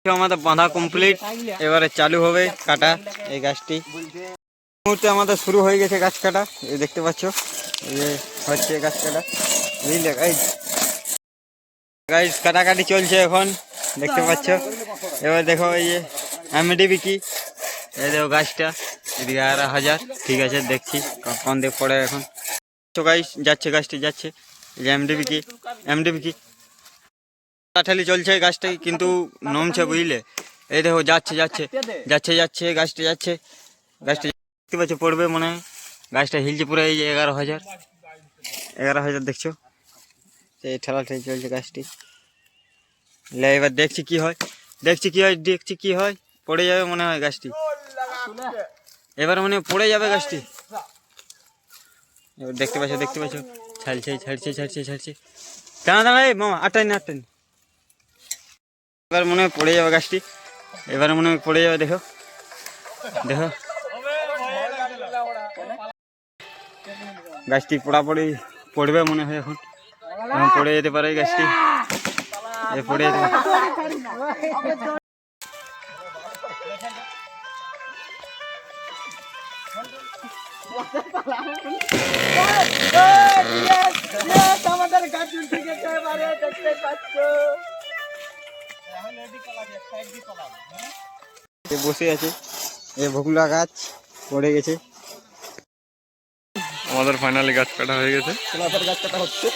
আমাদের বাঁধা কমপ্লিট, এবারে চালু হবে কাটা। এই গাছটি মুহূর্তে আমাদের শুরু হয়ে গেছে গাছ কাটা। এই দেখতে পাচ্ছ, এই যে হচ্ছে গাছ কাটা, বুঝলে গাইজ। গাইজ কাটাকাটি চলছে এখন, দেখতে পাচ্ছ। এবার দেখো এই যে এমডিবি কি, এই দেখো গাছটা এদিকে 11,000। ঠিক আছে, দেখছি কখন দিয়ে পড়ে এখন। তো গাইজ যাচ্ছে, গাছটি যাচ্ছে। এই যে এমডিবি কি, এমডিবি কি কাঠালি চলছে গাছটা, কিন্তু নমছে, বুঝলে। এই দেখো যাচ্ছে যাচ্ছে যাচ্ছে যাচ্ছে, গাছটা যাচ্ছে, গাছটা দেখতে পাচ্ছ পড়বে মনে হয়। গাছটা হিলছে পুরো। এই যে 11,000 দেখছো, এই ঠেলা ঠেলি চলছে গাছটি। এবার দেখছি কি হয়, দেখছি কি হয়, দেখছি কি হয়। পড়ে যাবে মনে হয় গাছটি, এবার মনে হয় পড়ে যাবে গাছটি। এবার দেখতে পাচ্ছ, দেখতে পাচ্ছ ছাড়ছে ছাড়ছে ছাড়ছে ছাড়ছে। দাঁড়া দাঁড়া, এই মামা আটটানি আটটানি। এবার মনে হয় পড়ে যাবে গাছটি, এবার মনে হয় পড়ে যাবে। দেখো দেখো গাছটি পড়াপড়ি পড়বে মনে হয় এখন, এখন পড়ে যেতে পারে গাছটি, পড়ে যেতে পারে। আমাদের গাছ উঠে গেছে এবারে, দেখতে পাচ্ছ। বসে আছে, এই ভুগলা গাছ পড়ে গেছে। আমাদের ফাইনালি গাছ কাটা হয়ে গেছে। গাছ কাটা হচ্ছে।